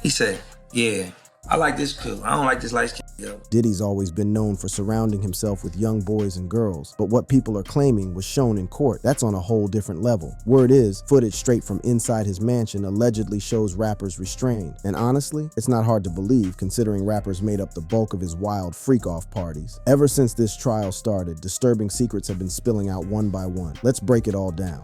He said, yeah, I like this cool. I don't like this light skin girl. Diddy's always been known for surrounding himself with young boys and girls, but what people are claiming was shown in court, that's on a whole different level. Word is, footage straight from inside his mansion allegedly shows rappers restrained. And honestly, it's not hard to believe considering rappers made up the bulk of his wild freak-off parties. Ever since this trial started, disturbing secrets have been spilling out one by one. Let's break it all down.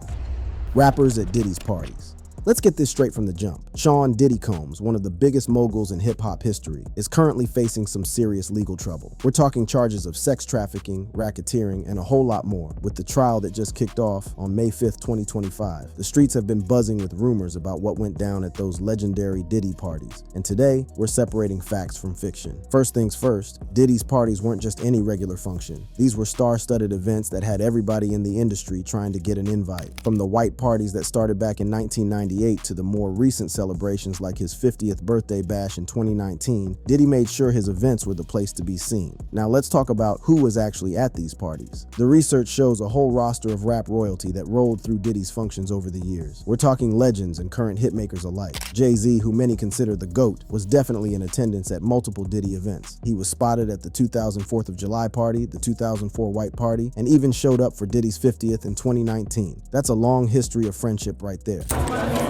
Rappers at Diddy's parties. Let's get this straight from the jump. Sean Diddy Combs, one of the biggest moguls in hip-hop history, is currently facing some serious legal trouble. We're talking charges of sex trafficking, racketeering, and a whole lot more, with the trial that just kicked off on May 5th, 2025. The streets have been buzzing with rumors about what went down at those legendary Diddy parties, and today, we're separating facts from fiction. First things first, Diddy's parties weren't just any regular function. These were star-studded events that had everybody in the industry trying to get an invite. From the white parties that started back in 1998 to the more recent celebrations like his 50th birthday bash in 2019, Diddy made sure his events were the place to be seen. Now let's talk about who was actually at these parties. The research shows a whole roster of rap royalty that rolled through Diddy's functions over the years. We're talking legends and current hitmakers alike. Jay-Z, who many consider the GOAT, was definitely in attendance at multiple Diddy events. He was spotted at the 2000 4th of July party, the 2004 White Party, and even showed up for Diddy's 50th in 2019. That's a long history of friendship right there.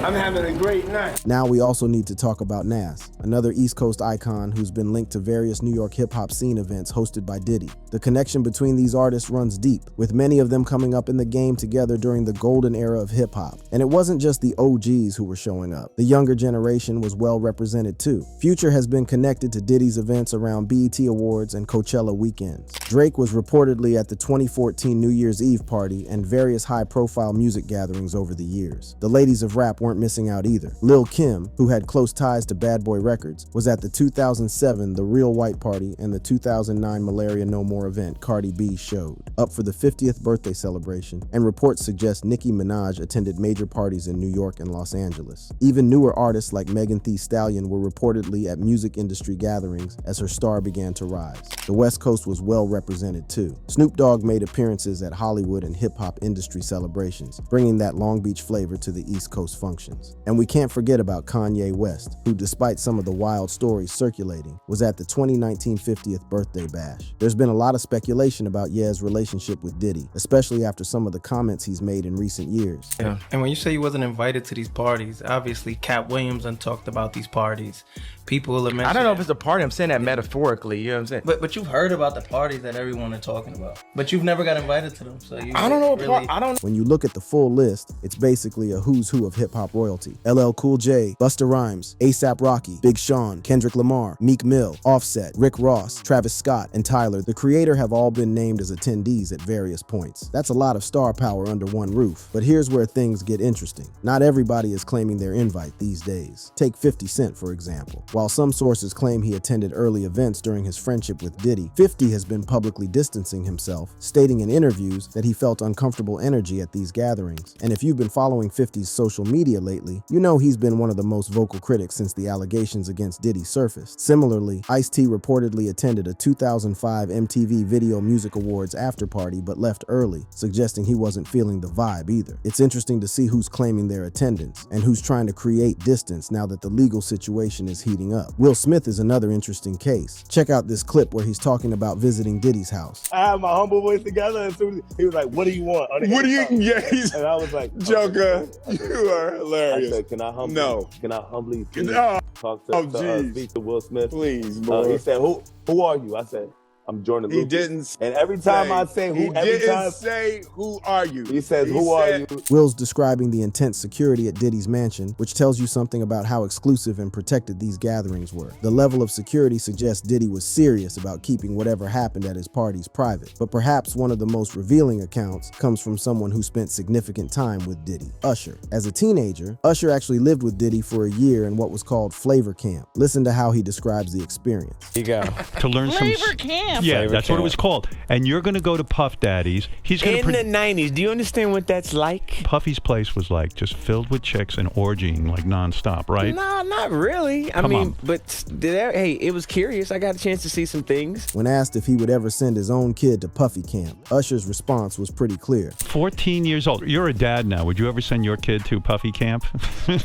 I'm having a great night. Now we also need to talk about Nas, another East Coast icon who's been linked to various New York hip-hop scene events hosted by Diddy. The connection between these artists runs deep, with many of them coming up in the game together during the golden era of hip-hop. And it wasn't just the OGs who were showing up. The younger generation was well represented too. Future has been connected to Diddy's events around BET Awards and Coachella weekends. Drake was reportedly at the 2014 New Year's Eve party and various high-profile music gatherings over the years. The ladies of rap weren't missing out either. Lil' Kim, who had close ties to Bad Boy Records, was at the 2007 The Real White Party and the 2009 Malaria No More event Cardi B showed, up for the 50th birthday celebration, and reports suggest Nicki Minaj attended major parties in New York and Los Angeles. Even newer artists like Megan Thee Stallion were reportedly at music industry gatherings as her star began to rise. The West Coast was well represented too. Snoop Dogg made appearances at Hollywood and hip-hop industry celebrations, bringing that Long Beach flavor to the East Coast functions. And we can't forget about Kanye West, who, despite some of the wild stories circulating, was at the 2019 50th birthday bash. There's been a lot of speculation about Ye's relationship with Diddy, especially after some of the comments he's made in recent years. Yeah. And when you say he wasn't invited to these parties, obviously Cat Williams done talked about these parties. People will mention I don't know if it's a party. I'm saying that metaphorically. You know what I'm saying? But you've heard about the parties that everyone is talking about. But you've never got invited to them. So you I don't know. really, I don't. When you look at the full list, it's basically a who's who of hip-hop royalty. LL Cool J, Busta Rhymes, A$AP Rocky, Big Sean, Kendrick Lamar, Meek Mill, Offset, Rick Ross, Travis Scott, and Tyler, the Creator, have all been named as attendees at various points. That's a lot of star power under one roof. But here's where things get interesting. Not everybody is claiming their invite these days. Take 50 Cent, for example. While some sources claim he attended early events during his friendship with Diddy, 50 has been publicly distancing himself, stating in interviews that he felt uncomfortable energy at these gatherings. And if you've been following 50's social media lately, you know he's been one of the most vocal critics since the allegations against Diddy surfaced. Similarly, Ice-T reportedly attended a 2005 MTV Video Music Awards after party but left early, suggesting he wasn't feeling the vibe either. It's interesting to see who's claiming their attendance and who's trying to create distance now that the legal situation is heating up. Will Smith is another interesting case. Check out this clip where he's talking about visiting Diddy's house. I had my humble boys together, and soon he was like, "What do you want?" What do you? Yeah, And I was like, Joker, okay. you are I hilarious. said, "Can I humbly? No. Can I humbly please No. talk Oh, to jeez. speak to Will Smith?" Please, boy. He said, "Who are you?" I said, "I'm Jordan He Lucas." didn't. And every time I say who, he every didn't time say, "Who are you?" he says, He "Who are said- you?" Will's describing the intense security at Diddy's mansion, which tells you something about how exclusive and protected these gatherings were. The level of security suggests Diddy was serious about keeping whatever happened at his parties private. But perhaps one of the most revealing accounts comes from someone who spent significant time with Diddy, Usher. As a teenager, Usher actually lived with Diddy for a year in what was called Flavor Camp. Listen to how he describes the experience. You go. To learn some Flavor Camp. Camp. Yeah, Flavor that's what it Camp. was called. And you're going to go to Puff Daddy's. He's going In to the 90s, do you understand what that's like? Puffy's place was like just filled with chicks and orgying like nonstop, right? Nah, not really. I Come mean, on. but hey, it was curious. I got a chance to see some things. When asked if he would ever send his own kid to Puffy Camp, Usher's response was pretty clear. 14 years old. You're a dad now. Would you ever send your kid to Puffy Camp?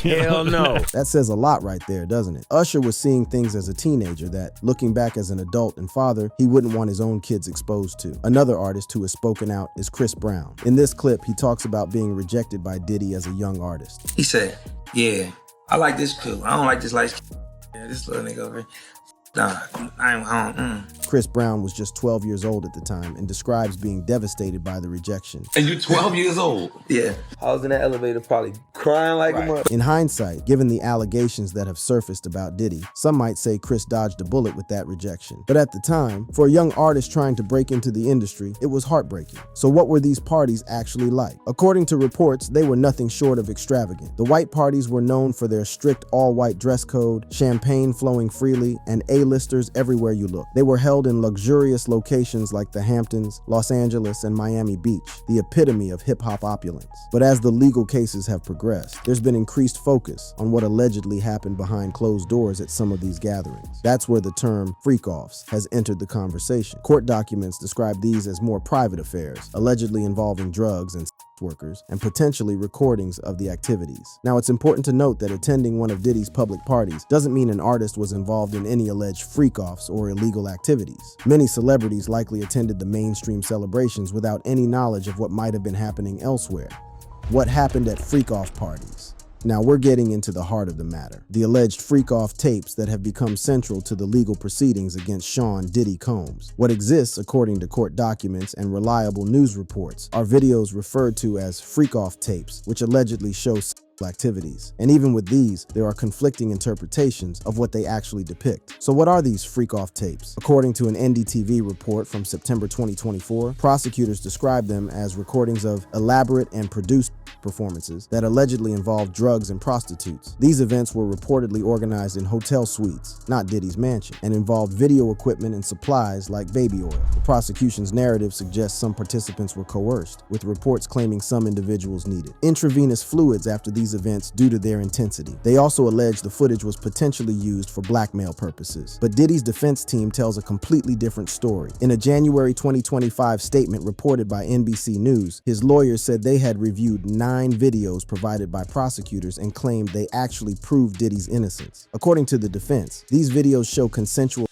Hell no. That says a lot right there, doesn't it? Usher was seeing things as a teenager that, looking back as an adult and father, he wouldn't want his own kids exposed to. Another artist who has spoken out is Chris Brown. In this clip, he talks about being rejected by Diddy as a young artist. He said, yeah, I like this cool. I don't like this light skin. Yeah, this little nigga over here. Nah, I don't. Chris Brown was just 12 years old at the time and describes being devastated by the rejection. And you 12 years old? Yeah. I was in that elevator probably crying like a mother. In hindsight, given the allegations that have surfaced about Diddy, some might say Chris dodged a bullet with that rejection. But at the time, for a young artist trying to break into the industry, it was heartbreaking. So what were these parties actually like? According to reports, they were nothing short of extravagant. The white parties were known for their strict all-white dress code, champagne flowing freely, and A-listers everywhere you look. They were held in luxurious locations like the Hamptons, Los Angeles, and Miami Beach, the epitome of hip-hop opulence. But as the legal cases have progressed, there's been increased focus on what allegedly happened behind closed doors at some of these gatherings. That's where the term freak-offs has entered the conversation. Court documents describe these as more private affairs, allegedly involving drugs and workers, and potentially recordings of the activities. Now, it's important to note that attending one of Diddy's public parties doesn't mean an artist was involved in any alleged freak-offs or illegal activities. Many celebrities likely attended the mainstream celebrations without any knowledge of what might have been happening elsewhere. What happened at freak-off parties? Now we're getting into the heart of the matter. The alleged freak-off tapes that have become central to the legal proceedings against Sean Diddy Combs. What exists, according to court documents and reliable news reports, are videos referred to as freak-off tapes, which allegedly show activities. And even with these, there are conflicting interpretations of what they actually depict. So what are these freak-off tapes? According to an NDTV report from September 2024, prosecutors describe them as recordings of elaborate and produced performances that allegedly involved drugs and prostitutes. These events were reportedly organized in hotel suites, not Diddy's mansion, and involved video equipment and supplies like baby oil. The prosecution's narrative suggests some participants were coerced, with reports claiming some individuals needed intravenous fluids after these events due to their intensity. They also allege the footage was potentially used for blackmail purposes. But Diddy's defense team tells a completely different story. In a January 2025 statement reported by NBC News, his lawyers said they had reviewed 9 videos provided by prosecutors and claimed they actually proved Diddy's innocence. According to the defense, these videos show consensual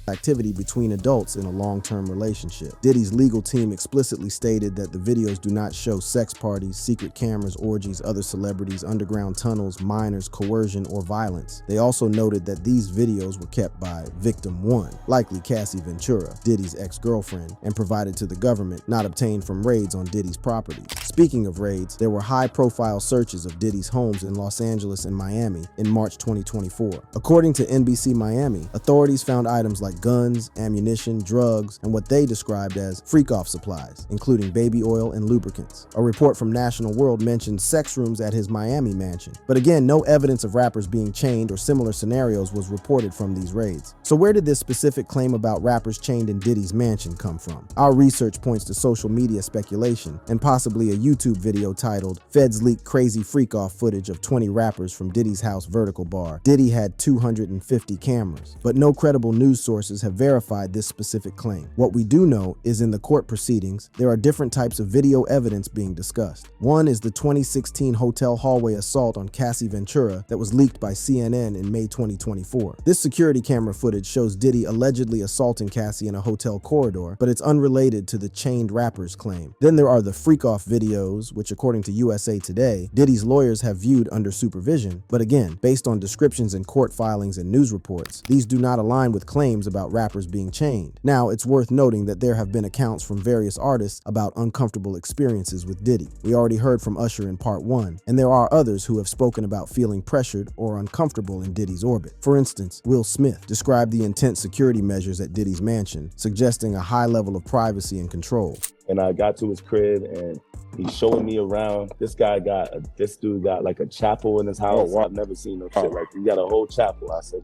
activity between adults in a long-term relationship. Diddy's legal team explicitly stated that the videos do not show sex parties, secret cameras, orgies, other celebrities, underground tunnels, minors, coercion, or violence. They also noted that these videos were kept by Victim 1, likely Cassie Ventura, Diddy's ex-girlfriend, and provided to the government, not obtained from raids on Diddy's property. Speaking of raids, there were high-profile searches of Diddy's homes in Los Angeles and Miami in March 2024. According to NBC Miami, authorities found items like guns, ammunition, drugs, and what they described as freak-off supplies, including baby oil and lubricants. A report from National World mentioned sex rooms at his Miami mansion. But again, no evidence of rappers being chained or similar scenarios was reported from these raids. So where did this specific claim about rappers chained in Diddy's mansion come from? Our research points to social media speculation and possibly a YouTube video titled "Feds Leak Crazy Freak-Off Footage of 20 Rappers from Diddy's House Vertical Bar. Diddy had 250 cameras." But no credible news sources have verified this specific claim. What we do know is in the court proceedings, there are different types of video evidence being discussed. One is the 2016 hotel hallway assault on Cassie Ventura that was leaked by CNN in May 2024. This security camera footage shows Diddy allegedly assaulting Cassie in a hotel corridor, but it's unrelated to the chained rapper's claim. Then there are the freak-off videos, which according to USA Today, Diddy's lawyers have viewed under supervision, but again, based on descriptions in court filings and news reports, these do not align with claims about rappers being chained. Now, it's worth noting that there have been accounts from various artists about uncomfortable experiences with Diddy. We already heard from Usher in part 1, and there are others who have spoken about feeling pressured or uncomfortable in Diddy's orbit. For instance, Will Smith described the intense security measures at Diddy's mansion, suggesting a high level of privacy and control. And I got to his crib and he's showing me around. This dude got like a chapel in his house. I've never seen no shit like that. He got a whole chapel, I said.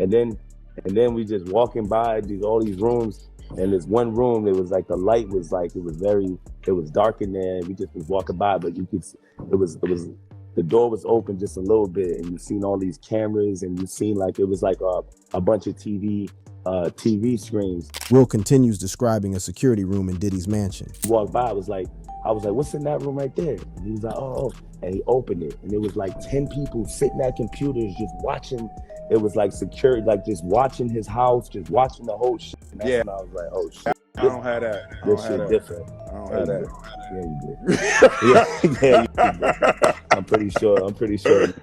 And then we just walking by all these rooms, And this one room, it was like the light was like, it was dark in there, and we just was walking by, but you could, the door was open just a little bit, and you seen all these cameras, and you seen like, it was like a bunch of TV screens. Will continues describing a security room in Diddy's mansion. Walked by, I was like, what's in that room right there? And he was like, oh, and he opened it, and it was like 10 people sitting at computers just watching. It was like security, like just watching his house, just watching the whole shit. And that's when I was like, oh shit. I don't have that. This shit different. I don't have that. Yeah, you did. Yeah, you did. I'm pretty sure.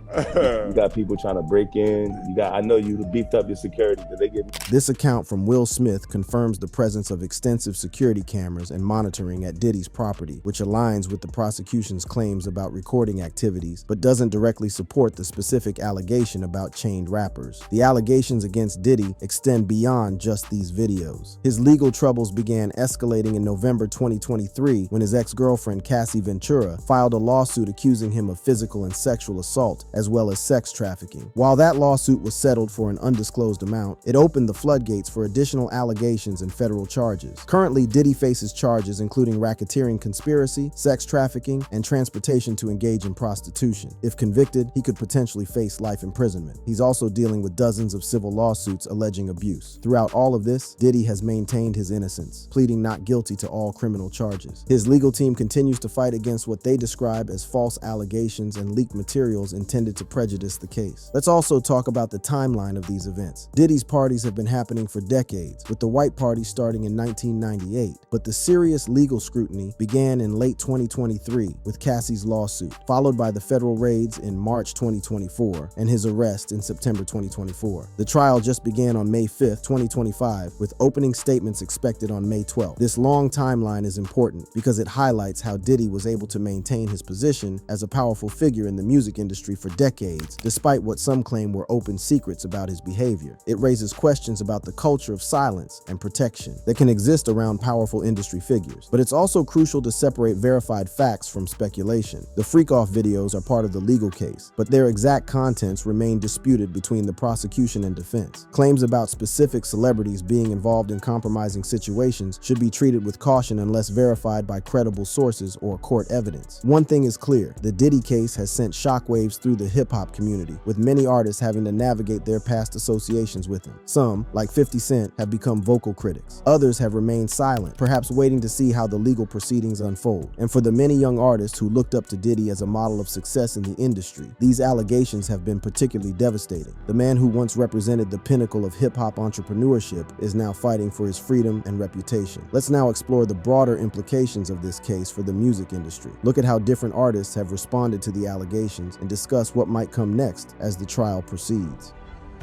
You got people trying to break in. I know you beefed up your security. Did they get? This account from Will Smith confirms the presence of extensive security cameras and monitoring at Diddy's property, which aligns with the prosecution's claims about recording activities, but doesn't directly support the specific allegation about chained rappers. The allegations against Diddy extend beyond just these videos. His legal troubles began escalating in November 2023 when his ex-girlfriend Cassie Ventura filed a lawsuit accusing him of physical and sexual assault, as well as sex trafficking. While that lawsuit was settled for an undisclosed amount, it opened the floodgates for additional allegations and federal charges. Currently, Diddy faces charges including racketeering conspiracy, sex trafficking, and transportation to engage in prostitution. If convicted, he could potentially face life imprisonment. He's also dealing with dozens of civil lawsuits alleging abuse. Throughout all of this, Diddy has maintained his innocence, pleading not guilty to all criminal charges. His legal team continues to fight against what they describe as false allegations and leaked materials intended to prejudice the case. Let's also talk about the timeline of these events. Diddy's parties have been happening for decades, with the White Party starting in 1998, but the serious legal scrutiny began in late 2023 with Cassie's lawsuit, followed by the federal raids in March 2024 and his arrest in September 2024. The trial just began on May 5th, 2025, with opening statements expected on May 12th. This long timeline is important because it highlights how Diddy was able to maintain his position as a powerful figure in the music industry for decades, despite what some claim were open secrets about his behavior. It raises questions about the culture of silence and protection that can exist around powerful industry figures. But it's also crucial to separate verified facts from speculation. The freak-off videos are part of the legal case, but their exact contents remain disputed between the prosecution and defense. Claims about specific celebrities being involved in compromising situations should be treated with caution unless verified by credible sources or court evidence. One thing is clear, the Diddy case has sent shockwaves through the hip-hop community, with many artists having to navigate their past associations with him. Some, like 50 Cent, have become vocal critics. Others have remained silent, perhaps waiting to see how the legal proceedings unfold. And for the many young artists who looked up to Diddy as a model of success in the industry, these allegations have been particularly devastating. The man who once represented the pinnacle of hip-hop entrepreneurship is now fighting for his freedom and reputation. Let's now explore the broader implications of this case for the music industry. Look at how different artists have responded to the allegations and discuss what might come next as the trial proceeds.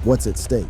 What's at stake?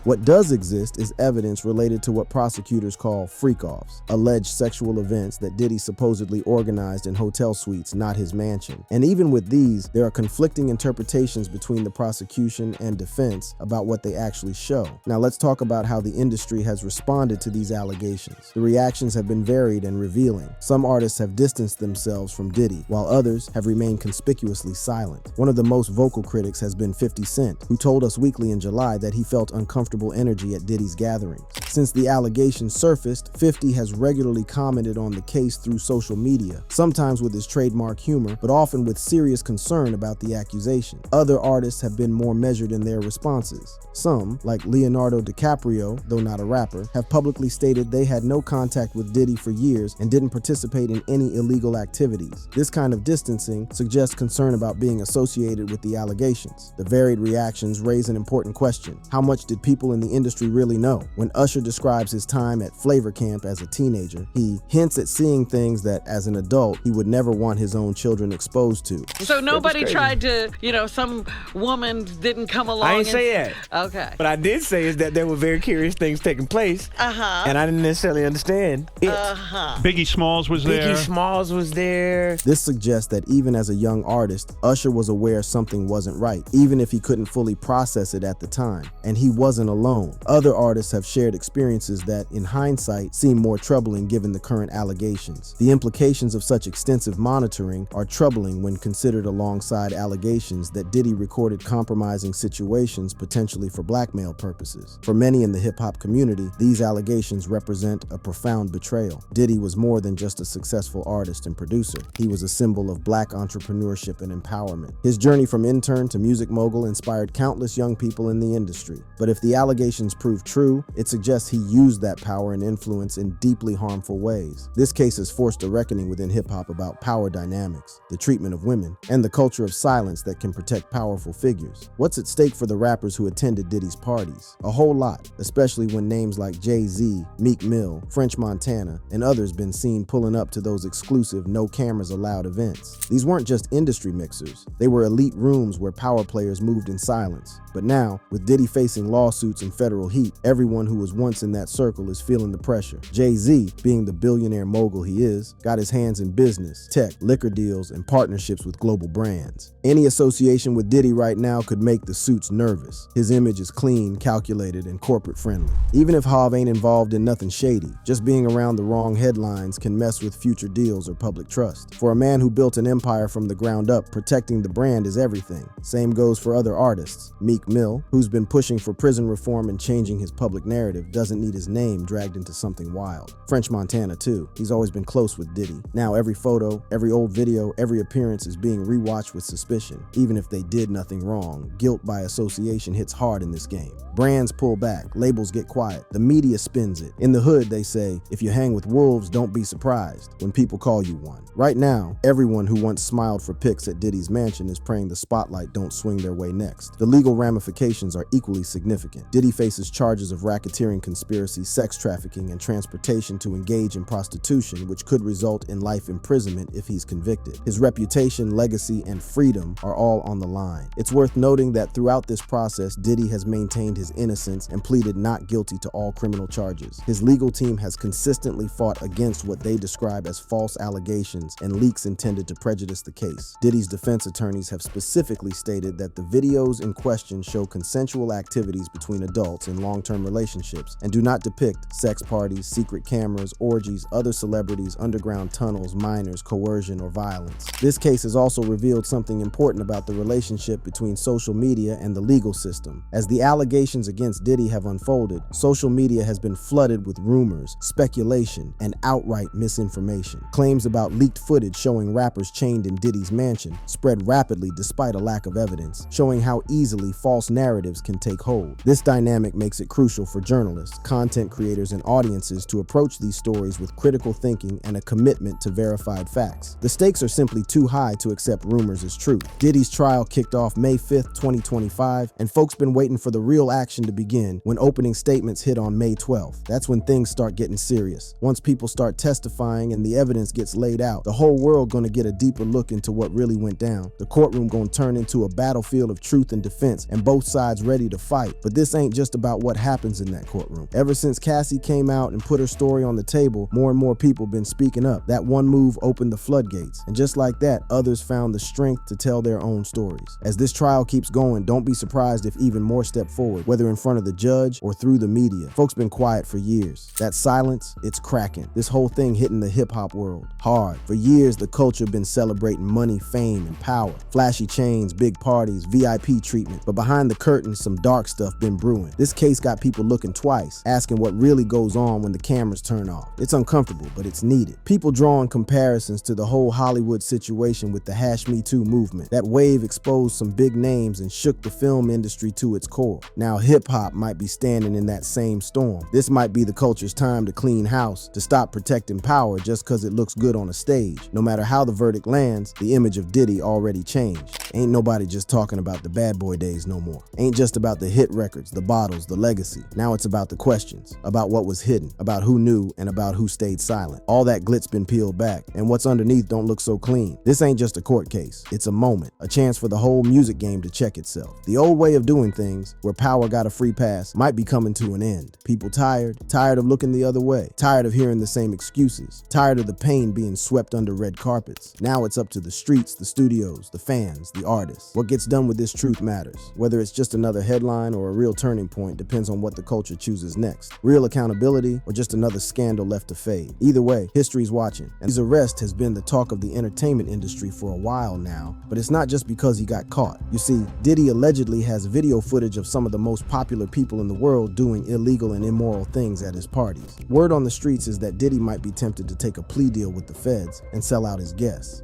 What does exist is evidence related to what prosecutors call freak-offs, alleged sexual events that Diddy supposedly organized in hotel suites, not his mansion. And even with these, there are conflicting interpretations between the prosecution and defense about what they actually show. Now let's talk about how the industry has responded to these allegations. The reactions have been varied and revealing. Some artists have distanced themselves from Diddy, while others have remained conspicuously silent. One of the most vocal critics has been 50 Cent, who told Us Weekly in July that he felt uncomfortable energy at Diddy's gatherings. Since the allegations surfaced, 50 has regularly commented on the case through social media, sometimes with his trademark humor, but often with serious concern about the accusation. Other artists have been more measured in their responses. Some, like Leonardo DiCaprio, though not a rapper, have publicly stated they had no contact with Diddy for years and didn't participate in any illegal activities. This kind of distancing suggests concern about being associated with the allegations. The varied reactions raise an important question. How much did people in the industry really know? When Usher describes his time at Flavor Camp as a teenager, he hints at seeing things that, as an adult, he would never want his own children exposed to. So nobody tried to, some woman didn't come along. I didn't say that. Okay. What I did say is that there were very curious things taking place. And I didn't necessarily understand it. Biggie Smalls was there. Biggie Smalls was there. This suggests that even as a young artist, Usher was aware something wasn't right, even if he couldn't fully process it at the time. And he wasn't alone. Other artists have shared experiences that, in hindsight, seem more troubling given the current allegations. The implications of such extensive monitoring are troubling when considered alongside allegations that Diddy recorded compromising situations potentially for blackmail purposes. For many in the hip-hop community, these allegations represent a profound betrayal. Diddy was more than just a successful artist and producer. He was a symbol of black entrepreneurship and empowerment. His journey from intern to music mogul inspired countless young people in the industry. But if the allegations prove true, it suggests he used that power and influence in deeply harmful ways. This case has forced a reckoning within hip-hop about power dynamics, the treatment of women, and the culture of silence that can protect powerful figures. What's at stake for the rappers who attended Diddy's parties? A whole lot, especially when names like Jay-Z, Meek Mill, French Montana, and others been seen pulling up to those exclusive no cameras allowed events. These weren't just industry mixers. They were elite rooms where power players moved in silence. But now, with Diddy facing lawsuits and federal heat, everyone who was once in that circle is feeling the pressure. Jay-Z, being the billionaire mogul he is, got his hands in business, tech, liquor deals, and partnerships with global brands. Any association with Diddy right now could make the suits nervous. His image is clean, calculated, and corporate friendly. Even if Hov ain't involved in nothing shady, just being around the wrong headlines can mess with future deals or public trust. For a man who built an empire from the ground up, protecting the brand is everything. Same goes for other artists. Meek Mill, who's been pushing for prison reform and changing his public narrative, doesn't need his name dragged into something wild. French Montana too. He's always been close with Diddy. Now every photo, every old video, every appearance is being rewatched with suspicion. Even if they did nothing wrong, guilt by association hits hard in this game. Brands pull back, labels get quiet, the media spins it. In the hood, they say, if you hang with wolves, don't be surprised when people call you one. Right now, everyone who once smiled for pics at Diddy's mansion is praying the spotlight don't swing their way next. The legal ramifications are equally significant. Diddy faces charges of racketeering conspiracy, sex trafficking, and transportation to engage in prostitution, which could result in life imprisonment if he's convicted. His reputation, legacy, and freedom are all on the line. It's worth noting that throughout this process, Diddy has maintained his innocence and pleaded not guilty to all criminal charges. His legal team has consistently fought against what they describe as false allegations and leaks intended to prejudice the case. Diddy's defense attorneys have specifically stated that the videos in question show consensual activities between adults in long-term relationships and do not depict sex parties, secret cameras, orgies, other celebrities, underground tunnels, minors, coercion, or violence. This case has also revealed something important about the relationship between social media and the legal system. As the allegations against Diddy have unfolded, social media has been flooded with rumors, speculation, and outright misinformation. Claims about leaked footage showing rappers chained in Diddy's mansion spread rapidly despite a lack of evidence, showing how easily false narratives can take hold. This dynamic makes it crucial for journalists, content creators, and audiences to approach these stories with critical thinking and a commitment to verified facts. The stakes are simply too high to accept rumors as truth. Diddy's trial kicked off May 5th, 2025, and folks been waiting for the real action to begin when opening statements hit on May 12th. That's when things start getting serious. Once people start testifying and the evidence gets laid out, the whole world gonna get a deeper look into what really went down. The courtroom gonna turn into a battlefield of truth and defense, and both sides ready to fight. But this ain't just about what happens in that courtroom. Ever since Cassie came out and put her story on the table, more and more people been speaking up. That one move opened the floodgates, and just like that, others found the strength to tell their own stories. As this trial keeps going, don't be surprised if even more step forward, whether in front of the judge or through the media. Folks been quiet for years. That silence, it's cracking. This whole thing hitting the hip-hop world hard. For years, the culture been celebrating money, fame, and power. Flashy chains, big parties, VIP treatment. But behind the curtain, some dark stuff been brewing. This case got people looking twice, asking what really goes on when the cameras turn off. It's uncomfortable, but it's needed. People drawing comparisons to the whole Hollywood situation with the #MeToo movement. That wave exposed some big names and shook the film industry to its core. Now hip-hop might be standing in that same storm. This might be the culture's time to clean house, to stop protecting power just because it looks good on a stage. No matter how the verdict lands, the image of Diddy already changed. Ain't nobody just talking about the bad boy days no more. Ain't just about the hit records, the bottles, the legacy. Now it's about the questions, about what was hidden, about who knew, and about who stayed silent. All that glitz been peeled back, and what's underneath don't look so clean. This ain't just a court case. It's a moment, a chance for the whole music game to check itself. The old way of doing things, where power got a free pass, might be coming to an end. People tired of looking the other way, tired of hearing the same excuses, tired of the pain being swept under red carpets. Now it's up to the streets, the studios, the fans, the artists. What gets done with this truth matters. Whether it's just another headline or a real turning point depends on what the culture chooses next. Real accountability or just another scandal left to fade. Either way, history's watching. And his arrest has been the talk of the entertainment industry for a while now, but it's not just because he got caught. You see, Diddy allegedly has video footage of some of the most popular people in the world doing illegal and immoral things at his parties. Word on the streets is that Diddy might be tempted to take a plea deal with the feds and sell out his guests.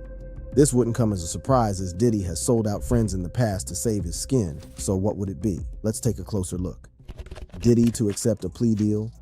This wouldn't come as a surprise, as Diddy has sold out friends in the past to save his skin. So what would it be? Let's take a closer look. Diddy to accept a plea deal?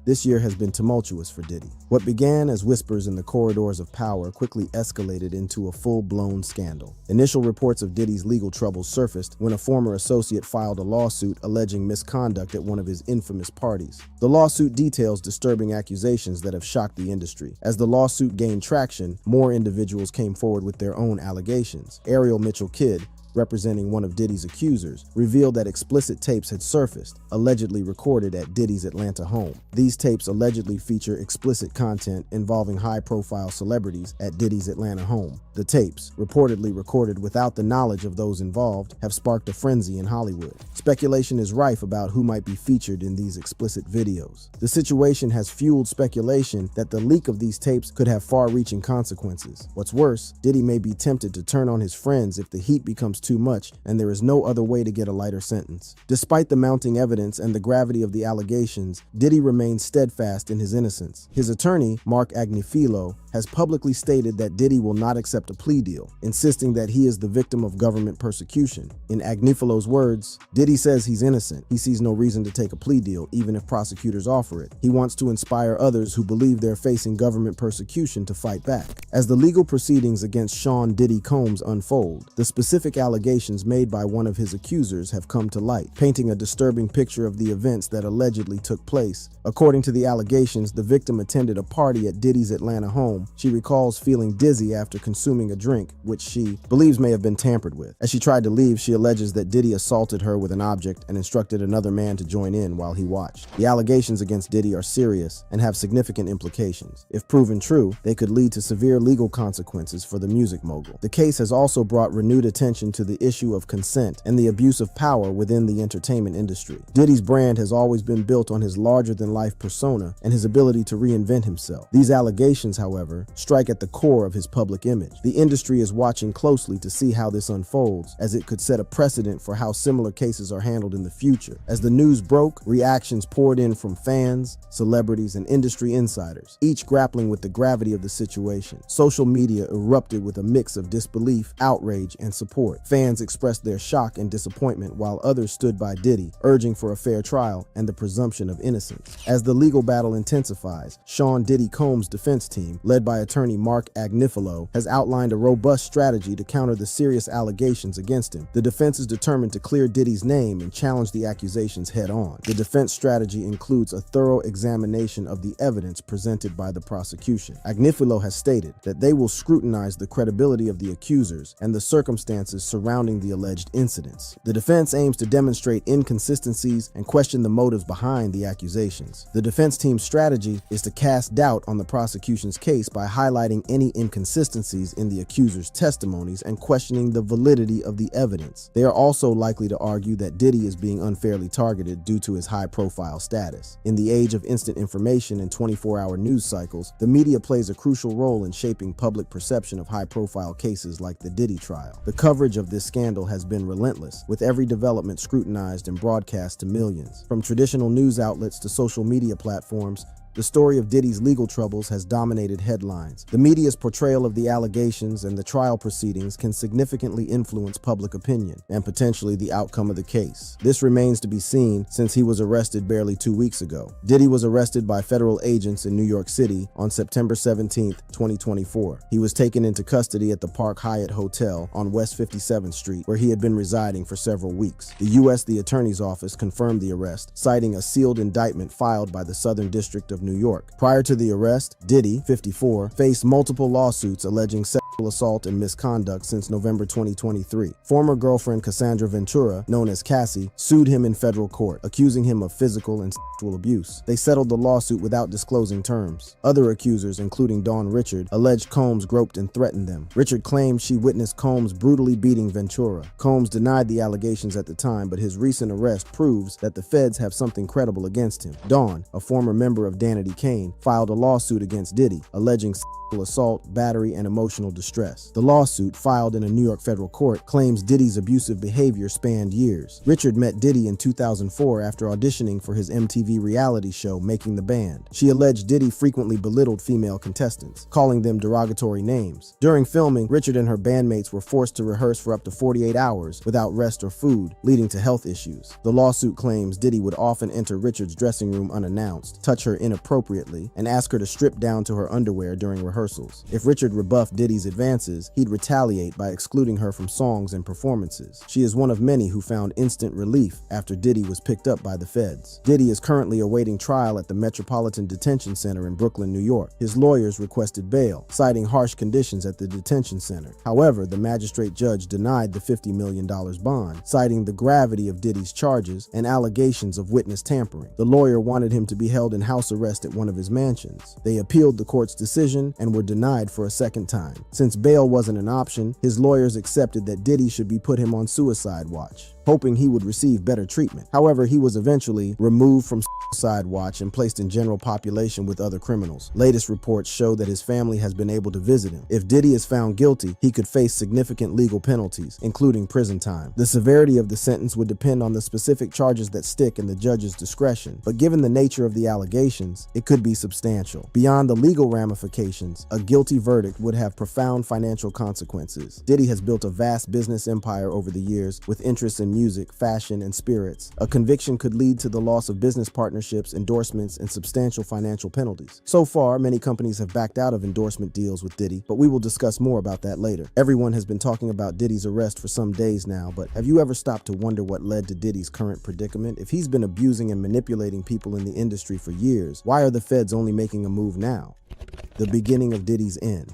This year has been tumultuous for Diddy. What began as whispers in the corridors of power quickly escalated into a full-blown scandal. Initial reports of Diddy's legal troubles surfaced when a former associate filed a lawsuit alleging misconduct at one of his infamous parties. The lawsuit details disturbing accusations that have shocked the industry. As the lawsuit gained traction, more individuals came forward with their own allegations. Ariel Mitchell-Kidd, representing one of Diddy's accusers, revealed that explicit tapes had surfaced, allegedly recorded at Diddy's Atlanta home. These tapes allegedly feature explicit content involving high-profile celebrities at Diddy's Atlanta home. The tapes, reportedly recorded without the knowledge of those involved, have sparked a frenzy in Hollywood. Speculation is rife about who might be featured in these explicit videos. The situation has fueled speculation that the leak of these tapes could have far-reaching consequences. What's worse, Diddy may be tempted to turn on his friends if the heat becomes too much and there is no other way to get a lighter sentence. Despite the mounting evidence and the gravity of the allegations, Diddy remains steadfast in his innocence. His attorney, Mark Agnifilo, has publicly stated that Diddy will not accept a plea deal, insisting that he is the victim of government persecution. In Agnifilo's words, Diddy says he's innocent. He sees no reason to take a plea deal, even if prosecutors offer it. He wants to inspire others who believe they're facing government persecution to fight back. As the legal proceedings against Sean Diddy Combs unfold, the specific allegations made by one of his accusers have come to light, painting a disturbing picture of the events that allegedly took place. According to the allegations, the victim attended a party at Diddy's Atlanta home. She recalls feeling dizzy after consuming a drink, which she believes may have been tampered with. As she tried to leave, she alleges that Diddy assaulted her with an object and instructed another man to join in while he watched. The allegations against Diddy are serious and have significant implications. If proven true, they could lead to severe legal consequences for the music mogul. The case has also brought renewed attention to the issue of consent and the abuse of power within the entertainment industry. Diddy's brand has always been built on his larger-than-life persona and his ability to reinvent himself. These allegations, however, strike at the core of his public image. The industry is watching closely to see how this unfolds, as it could set a precedent for how similar cases are handled in the future. As the news broke, reactions poured in from fans, celebrities, and industry insiders, each grappling with the gravity of the situation. Social media erupted with a mix of disbelief, outrage, and support. Fans expressed their shock and disappointment, while others stood by Diddy, urging for a fair trial and the presumption of innocence. As the legal battle intensifies, Sean Diddy Combs' defense team, led by attorney Mark Agnifilo, has outlined a robust strategy to counter the serious allegations against him. The defense is determined to clear Diddy's name and challenge the accusations head-on. The defense strategy includes a thorough examination of the evidence presented by the prosecution. Agnifilo has stated that they will scrutinize the credibility of the accusers and the circumstances surrounding the alleged incidents. The defense aims to demonstrate inconsistencies and question the motives behind the accusations. The defense team's strategy is to cast doubt on the prosecution's case by highlighting any inconsistencies in the accuser's testimonies and questioning the validity of the evidence. They are also likely to argue that Diddy is being unfairly targeted due to his high-profile status. In the age of instant information and 24-hour news cycles, the media plays a crucial role in shaping public perception of high-profile cases like the Diddy trial. The coverage of this scandal has been relentless, with every development scrutinized and broadcast to millions. From traditional news outlets to social media platforms, the story of Diddy's legal troubles has dominated headlines. The media's portrayal of the allegations and the trial proceedings can significantly influence public opinion and potentially the outcome of the case. This remains to be seen since he was arrested barely 2 weeks ago. Diddy was arrested by federal agents in New York City on September 17, 2024. He was taken into custody at the Park Hyatt Hotel on West 57th Street, where he had been residing for several weeks. The U.S. Attorney's Office confirmed the arrest, citing a sealed indictment filed by the Southern District of New York. Prior to the arrest, Diddy, 54, faced multiple lawsuits alleging sexual assault and misconduct since November 2023. Former girlfriend Cassandra Ventura, known as Cassie, sued him in federal court, accusing him of physical and sexual abuse. They settled the lawsuit without disclosing terms. Other accusers, including Dawn Richard, alleged Combs groped and threatened them. Richard claimed she witnessed Combs brutally beating Ventura. Combs denied the allegations at the time, but his recent arrest proves that the feds have something credible against him. Dawn, a former member of Danity Kane, filed a lawsuit against Diddy, alleging sexual assault, battery, and emotional distress. The lawsuit, filed in a New York federal court, claims Diddy's abusive behavior spanned years. Richard met Diddy in 2004 after auditioning for his MTV reality show Making the Band. She alleged Diddy frequently belittled female contestants, calling them derogatory names. During filming, Richard and her bandmates were forced to rehearse for up to 48 hours without rest or food, leading to health issues. The lawsuit claims Diddy would often enter Richard's dressing room unannounced, touch her inappropriately, and ask her to strip down to her underwear during rehearsals. If Richard rebuffed Diddy's advances, he'd retaliate by excluding her from songs and performances. She is one of many who found instant relief after Diddy was picked up by the feds. Diddy is currently awaiting trial at the Metropolitan Detention Center in Brooklyn, New York. His lawyers requested bail, citing harsh conditions at the detention center. However, the magistrate judge denied the $50 million bond, citing the gravity of Diddy's charges and allegations of witness tampering. The lawyer wanted him to be held in house arrest at one of his mansions. They appealed the court's decision and were denied for a second time. Since bail wasn't an option, his lawyers accepted that Diddy should be put him on suicide watch, hoping he would receive better treatment. However, he was eventually removed from suicide watch and placed in general population with other criminals. Latest reports show that his family has been able to visit him. If Diddy is found guilty, he could face significant legal penalties, including prison time. The severity of the sentence would depend on the specific charges that stick and the judge's discretion, but given the nature of the allegations, it could be substantial. Beyond the legal ramifications, a guilty verdict would have profound financial consequences. Diddy has built a vast business empire over the years with interests in music, fashion, and spirits. A conviction could lead to the loss of business partnerships, endorsements, and substantial financial penalties. So far, many companies have backed out of endorsement deals with Diddy, but we will discuss more about that later. Everyone has been talking about Diddy's arrest for some days now, but have you ever stopped to wonder what led to Diddy's current predicament? If he's been abusing and manipulating people in the industry for years, why are the feds only making a move now? The beginning of Diddy's end.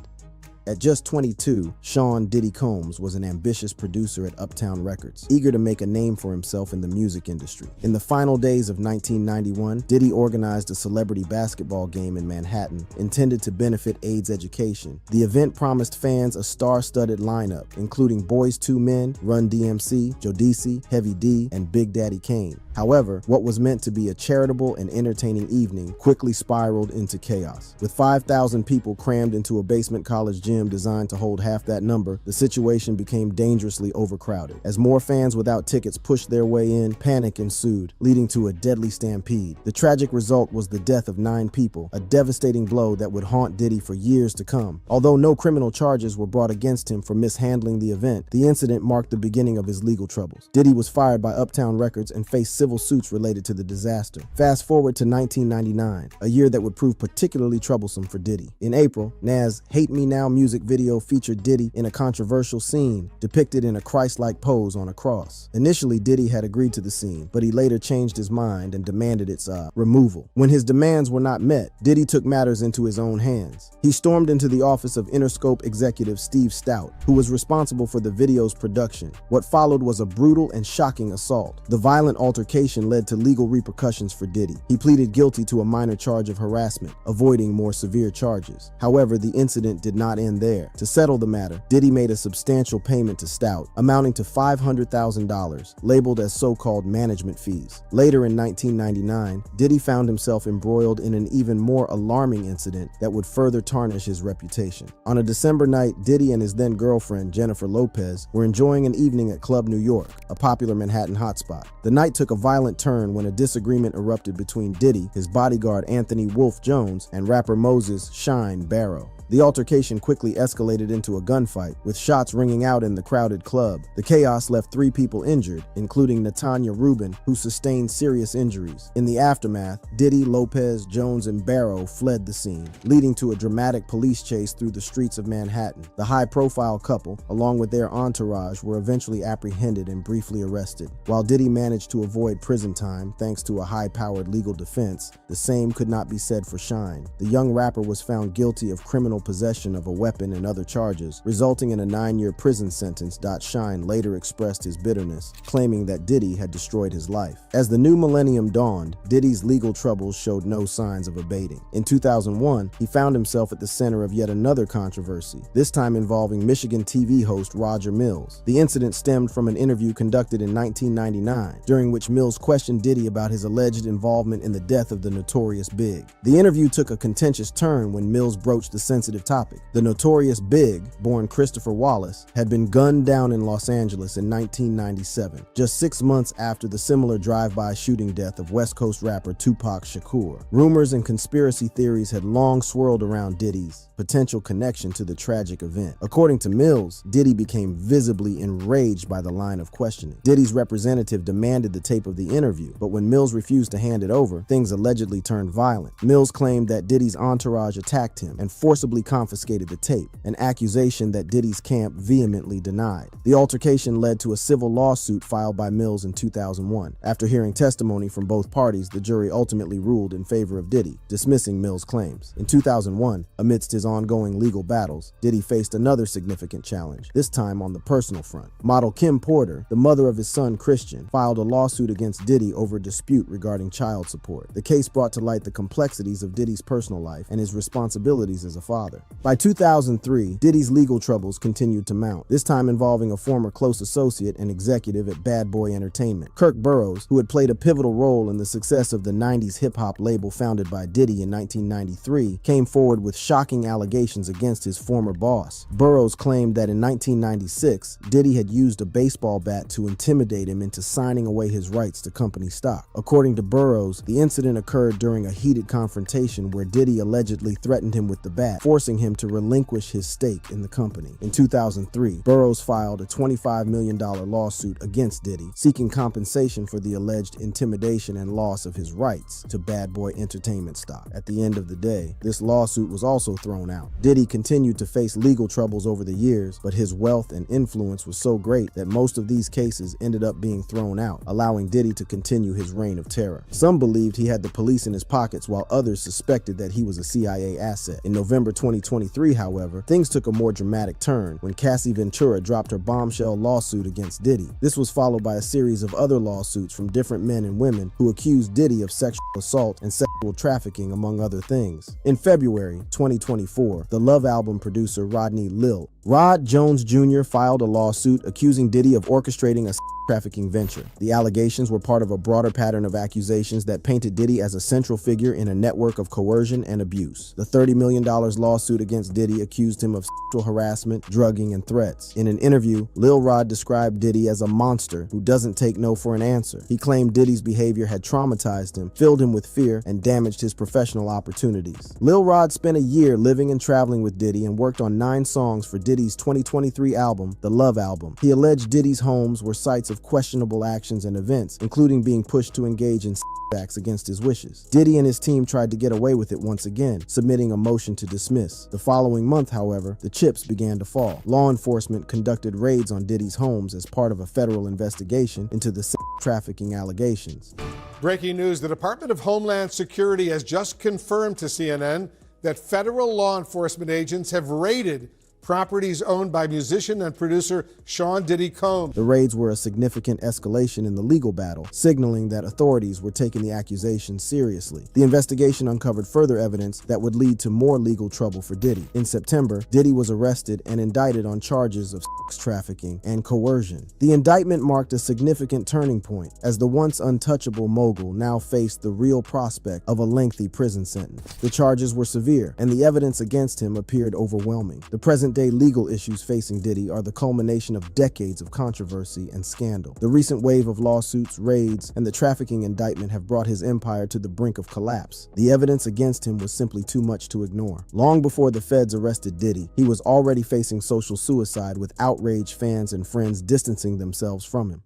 At just 22, Sean Diddy Combs was an ambitious producer at Uptown Records, eager to make a name for himself in the music industry. In the final days of 1991, Diddy organized a celebrity basketball game in Manhattan intended to benefit AIDS education. The event promised fans a star-studded lineup, including Boyz II Men, Run DMC, Jodeci, Heavy D, and Big Daddy Kane. However, what was meant to be a charitable and entertaining evening quickly spiraled into chaos. With 5,000 people crammed into a basement college gym designed to hold half that number, the situation became dangerously overcrowded. As more fans without tickets pushed their way in, panic ensued, leading to a deadly stampede. The tragic result was the death of 9 people, a devastating blow that would haunt Diddy for years to come. Although no criminal charges were brought against him for mishandling the event, the incident marked the beginning of his legal troubles. Diddy was fired by Uptown Records and faced civil suits related to the disaster. Fast forward to 1999, a year that would prove particularly troublesome for Diddy. In April, Nas' Hate Me Now music video featured Diddy in a controversial scene depicted in a Christ-like pose on a cross. Initially, Diddy had agreed to the scene, but he later changed his mind and demanded its removal. When his demands were not met, Diddy took matters into his own hands. He stormed into the office of Interscope executive Steve Stout, who was responsible for the video's production. What followed was a brutal and shocking assault. The violent altercation led to legal repercussions for Diddy. He pleaded guilty to a minor charge of harassment, avoiding more severe charges. However, the incident did not end there. To settle the matter, Diddy made a substantial payment to Stout, amounting to $500,000, labeled as so-called management fees. Later in 1999, Diddy found himself embroiled in an even more alarming incident that would further tarnish his reputation. On a December night, Diddy and his then-girlfriend, Jennifer Lopez, were enjoying an evening at Club New York, a popular Manhattan hotspot. The night took a violent turn when a disagreement erupted between Diddy, his bodyguard Anthony Wolf Jones, and rapper Moses Shine Barrow. The altercation quickly escalated into a gunfight, with shots ringing out in the crowded club. The chaos left 3 people injured, including Natanya Rubin, who sustained serious injuries. In the aftermath, Diddy, Lopez, Jones, and Barrow fled the scene, leading to a dramatic police chase through the streets of Manhattan. The high-profile couple, along with their entourage, were eventually apprehended and briefly arrested. While Diddy managed to avoid avoid prison time thanks to a high-powered legal defense, the same could not be said for Shine. The young rapper was found guilty of criminal possession of a weapon and other charges, resulting in a 9-year prison sentence. Shine later expressed his bitterness, claiming that Diddy had destroyed his life. As the new millennium dawned, Diddy's legal troubles showed no signs of abating. In 2001, he found himself at the center of yet another controversy, this time involving Michigan TV host Roger Mills. The incident stemmed from an interview conducted in 1999, during which Mills questioned Diddy about his alleged involvement in the death of the Notorious Big. The interview took a contentious turn when Mills broached the sensitive topic. The Notorious Big, born Christopher Wallace, had been gunned down in Los Angeles in 1997, just 6 months after the similar drive-by shooting death of West Coast rapper Tupac Shakur. Rumors and conspiracy theories had long swirled around Diddy's potential connection to the tragic event. According to Mills, Diddy became visibly enraged by the line of questioning. Diddy's representative demanded the tape of the interview, but when Mills refused to hand it over, things allegedly turned violent. Mills claimed that Diddy's entourage attacked him and forcibly confiscated the tape, an accusation that Diddy's camp vehemently denied. The altercation led to a civil lawsuit filed by Mills in 2001. After hearing testimony from both parties, the jury ultimately ruled in favor of Diddy, dismissing Mills' claims. In 2001, amidst his ongoing legal battles, Diddy faced another significant challenge, this time on the personal front. Model Kim Porter, the mother of his son Christian, filed a lawsuit against Diddy over a dispute regarding child support. The case brought to light the complexities of Diddy's personal life and his responsibilities as a father. By 2003, Diddy's legal troubles continued to mount, this time involving a former close associate and executive at Bad Boy Entertainment. Kirk Burroughs, who had played a pivotal role in the success of the 90s hip-hop label founded by Diddy in 1993, came forward with shocking allegations against his former boss. Burroughs claimed that in 1996, Diddy had used a baseball bat to intimidate him into signing away his rights to company stock. According to Burroughs, the incident occurred during a heated confrontation where Diddy allegedly threatened him with the bat, forcing him to relinquish his stake in the company. In 2003, Burroughs filed a $25 million lawsuit against Diddy, seeking compensation for the alleged intimidation and loss of his rights to Bad Boy Entertainment stock. At the end of the day, this lawsuit was also thrown out. Diddy continued to face legal troubles over the years, but his wealth and influence was so great that most of these cases ended up being thrown out, allowing Diddy to continue his reign of terror. Some believed he had the police in his pockets, while others suspected that he was a CIA asset. In November 2023, however, things took a more dramatic turn when Cassie Ventura dropped her bombshell lawsuit against Diddy. This was followed by a series of other lawsuits from different men and women who accused Diddy of sexual assault and sexual trafficking, among other things. In February 2024, the Love album producer Rod Jones Jr. filed a lawsuit accusing Diddy of orchestrating a trafficking venture. The allegations were part of a broader pattern of accusations that painted Diddy as a central figure in a network of coercion and abuse. The $30 million lawsuit against Diddy accused him of sexual harassment, drugging, and threats. In an interview, Lil Rod described Diddy as a monster who doesn't take no for an answer. He claimed Diddy's behavior had traumatized him, filled him with fear, and damaged his professional opportunities. Lil Rod spent a year living and traveling with Diddy and worked on 9 songs for Diddy's 2023 album, The Love Album. He alleged Diddy's homes were sites of questionable actions and events, including being pushed to engage in acts against his wishes. Diddy and his team tried to get away with it once again, submitting a motion to dismiss. The following month, however, the chips began to fall. Law enforcement conducted raids on Diddy's homes as part of a federal investigation into the trafficking allegations. Breaking news, the Department of Homeland Security has just confirmed to CNN that federal law enforcement agents have raided properties owned by musician and producer Sean Diddy Combs. The raids were a significant escalation in the legal battle, signaling that authorities were taking the accusations seriously. The investigation uncovered further evidence that would lead to more legal trouble for Diddy. In September, Diddy was arrested and indicted on charges of sex trafficking and coercion. The indictment marked a significant turning point, as the once untouchable mogul now faced the real prospect of a lengthy prison sentence. The charges were severe, and the evidence against him appeared overwhelming. The present-day legal issues facing Diddy are the culmination of decades of controversy and scandal. The recent wave of lawsuits, raids, and the trafficking indictment have brought his empire to the brink of collapse. The evidence against him was simply too much to ignore. Long before the feds arrested Diddy, he was already facing social suicide, with outraged fans and friends distancing themselves from him.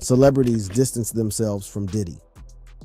Celebrities distanced themselves from Diddy.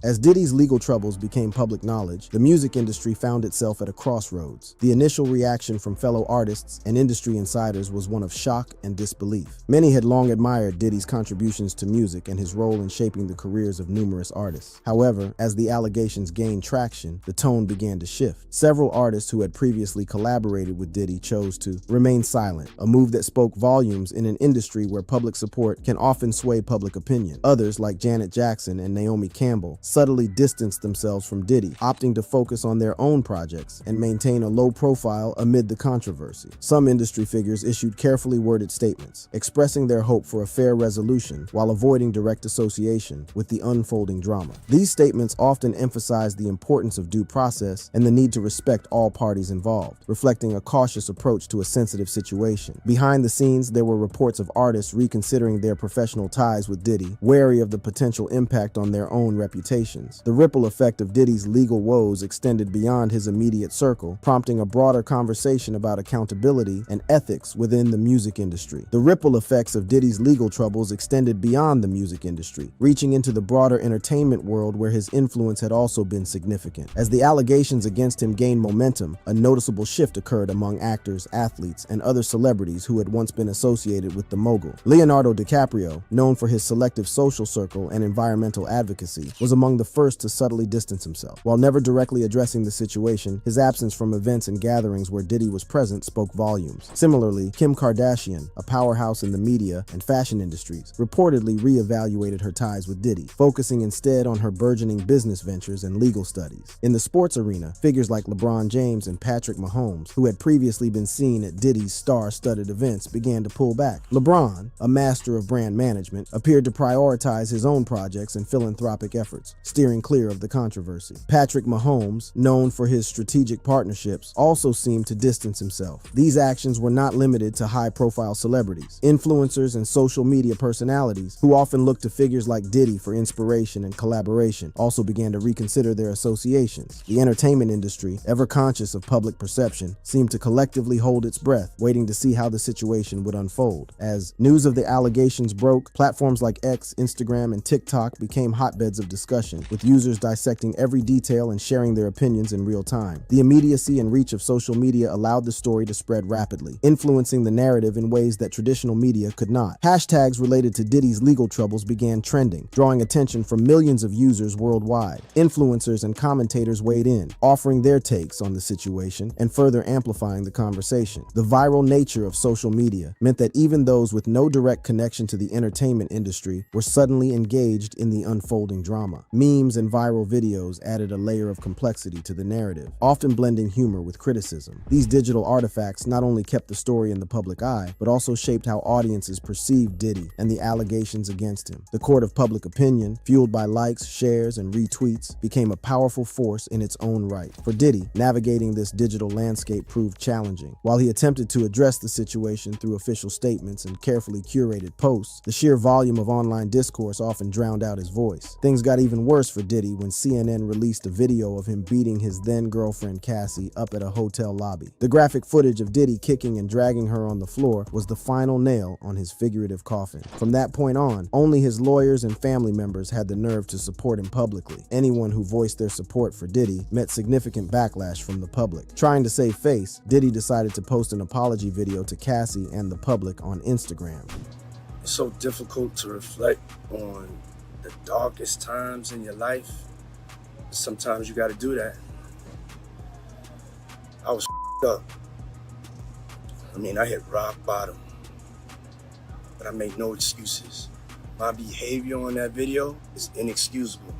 As Diddy's legal troubles became public knowledge, the music industry found itself at a crossroads. The initial reaction from fellow artists and industry insiders was one of shock and disbelief. Many had long admired Diddy's contributions to music and his role in shaping the careers of numerous artists. However, as the allegations gained traction, the tone began to shift. Several artists who had previously collaborated with Diddy chose to remain silent, a move that spoke volumes in an industry where public support can often sway public opinion. Others, like Janet Jackson and Naomi Campbell, subtly distanced themselves from Diddy, opting to focus on their own projects and maintain a low profile amid the controversy. Some industry figures issued carefully worded statements, expressing their hope for a fair resolution while avoiding direct association with the unfolding drama. These statements often emphasized the importance of due process and the need to respect all parties involved, reflecting a cautious approach to a sensitive situation. Behind the scenes, there were reports of artists reconsidering their professional ties with Diddy, wary of the potential impact on their own reputations. The ripple effect of Diddy's legal woes extended beyond his immediate circle, prompting a broader conversation about accountability and ethics within the music industry. The ripple effects of Diddy's legal troubles extended beyond the music industry, reaching into the broader entertainment world where his influence had also been significant. As the allegations against him gained momentum, a noticeable shift occurred among actors, athletes, and other celebrities who had once been associated with the mogul. Leonardo DiCaprio, known for his selective social circle and environmental advocacy, was among the first to subtly distance himself. While never directly addressing the situation, his absence from events and gatherings where Diddy was present spoke volumes. Similarly, Kim Kardashian, a powerhouse in the media and fashion industries, reportedly reevaluated her ties with Diddy, focusing instead on her burgeoning business ventures and legal studies. In the sports arena, figures like LeBron James and Patrick Mahomes, who had previously been seen at Diddy's star-studded events, began to pull back. LeBron, a master of brand management, appeared to prioritize his own projects and philanthropic efforts, steering clear of the controversy. Patrick Mahomes, known for his strategic partnerships, also seemed to distance himself. These actions were not limited to high-profile celebrities. Influencers and social media personalities, who often looked to figures like Diddy for inspiration and collaboration, also began to reconsider their associations. The entertainment industry, ever conscious of public perception, seemed to collectively hold its breath, waiting to see how the situation would unfold. As news of the allegations broke, platforms like X, Instagram, and TikTok became hotbeds of discussion, with users dissecting every detail and sharing their opinions in real time. The immediacy and reach of social media allowed the story to spread rapidly, influencing the narrative in ways that traditional media could not. Hashtags related to Diddy's legal troubles began trending, drawing attention from millions of users worldwide. Influencers and commentators weighed in, offering their takes on the situation and further amplifying the conversation. The viral nature of social media meant that even those with no direct connection to the entertainment industry were suddenly engaged in the unfolding drama. Memes and viral videos added a layer of complexity to the narrative, often blending humor with criticism. These digital artifacts not only kept the story in the public eye, but also shaped how audiences perceived Diddy and the allegations against him. The court of public opinion, fueled by likes, shares, and retweets, became a powerful force in its own right. For Diddy, navigating this digital landscape proved challenging. While he attempted to address the situation through official statements and carefully curated posts, the sheer volume of online discourse often drowned out his voice. Things got even worse for Diddy when CNN released a video of him beating his then-girlfriend Cassie up at a hotel lobby. The graphic footage of Diddy kicking and dragging her on the floor was the final nail on his figurative coffin. From that point on, only his lawyers and family members had the nerve to support him publicly. Anyone who voiced their support for Diddy met significant backlash from the public. Trying to save face, Diddy decided to post an apology video to Cassie and the public on Instagram. It's so difficult to reflect on the darkest times in your life. Sometimes you gotta do that. I was up. I hit rock bottom. But I make no excuses. My behavior on that video is inexcusable.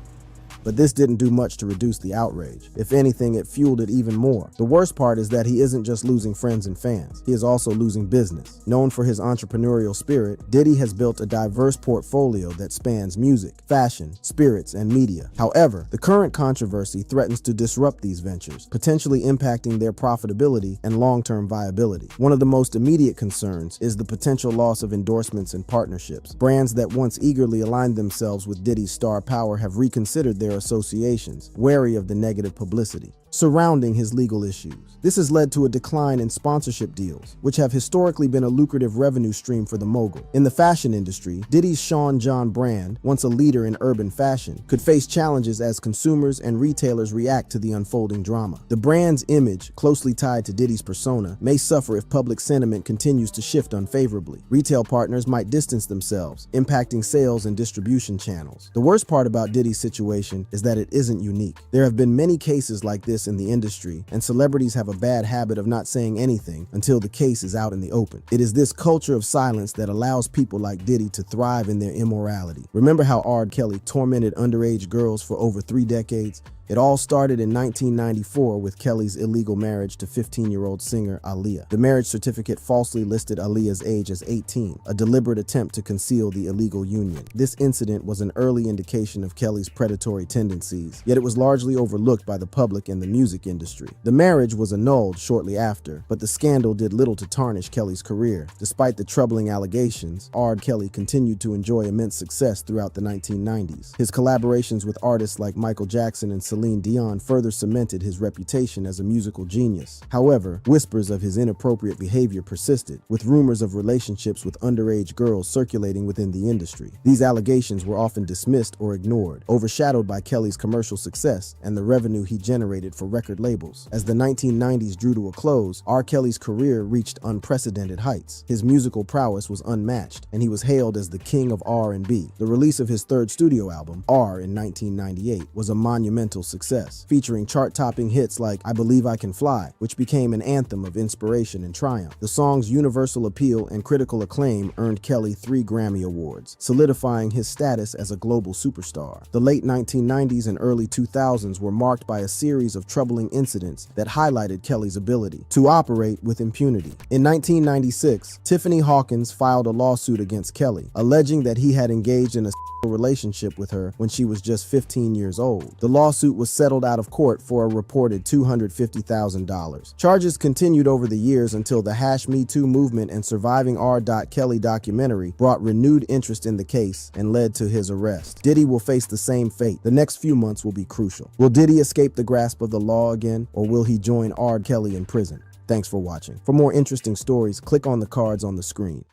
But this didn't do much to reduce the outrage. If anything, it fueled it even more. The worst part is that he isn't just losing friends and fans, he is also losing business. Known for his entrepreneurial spirit, Diddy has built a diverse portfolio that spans music, fashion, spirits, and media. However, the current controversy threatens to disrupt these ventures, potentially impacting their profitability and long-term viability. One of the most immediate concerns is the potential loss of endorsements and partnerships. Brands that once eagerly aligned themselves with Diddy's star power have reconsidered their associations, wary of the negative publicity. surrounding his legal issues. This has led to a decline in sponsorship deals, which have historically been a lucrative revenue stream for the mogul. In the fashion industry, Diddy's Sean John brand, once a leader in urban fashion, could face challenges as consumers and retailers react to the unfolding drama. The brand's image, closely tied to Diddy's persona, may suffer if public sentiment continues to shift unfavorably. Retail partners might distance themselves, impacting sales and distribution channels. The worst part about Diddy's situation is that it isn't unique. There have been many cases like this in the industry, and celebrities have a bad habit of not saying anything until the case is out in the open. It is this culture of silence that allows people like Diddy to thrive in their immorality. Remember how R. Kelly tormented underage girls for over 3 decades? It all started in 1994 with Kelly's illegal marriage to 15-year-old singer Aaliyah. The marriage certificate falsely listed Aaliyah's age as 18, a deliberate attempt to conceal the illegal union. This incident was an early indication of Kelly's predatory tendencies, yet it was largely overlooked by the public and the music industry. The marriage was annulled shortly after, but the scandal did little to tarnish Kelly's career. Despite the troubling allegations, R. Kelly continued to enjoy immense success throughout the 1990s. His collaborations with artists like Michael Jackson and Celine Dion further cemented his reputation as a musical genius. However, whispers of his inappropriate behavior persisted, with rumors of relationships with underage girls circulating within the industry. These allegations were often dismissed or ignored, overshadowed by Kelly's commercial success and the revenue he generated for record labels. As the 1990s drew to a close, R. Kelly's career reached unprecedented heights. His musical prowess was unmatched, and he was hailed as the king of R&B. The release of his third studio album, R, in 1998, was a monumental success, featuring chart-topping hits like I Believe I Can Fly, which became an anthem of inspiration and triumph. The song's universal appeal and critical acclaim earned Kelly 3 Grammy Awards, solidifying his status as a global superstar. The late 1990s and early 2000s were marked by a series of troubling incidents that highlighted Kelly's ability to operate with impunity. In 1996, Tiffany Hawkins filed a lawsuit against Kelly, alleging that he had engaged in a relationship with her when she was just 15 years old. The lawsuit was settled out of court for a reported $250,000. Charges continued over the years until the #MeToo movement and Surviving R. Kelly documentary brought renewed interest in the case and led to his arrest. Diddy will face the same fate. The next few months will be crucial. Will Diddy escape the grasp of the law again, or will he join R. Kelly in prison? Thanks for watching. For more interesting stories, click on the cards on the screen.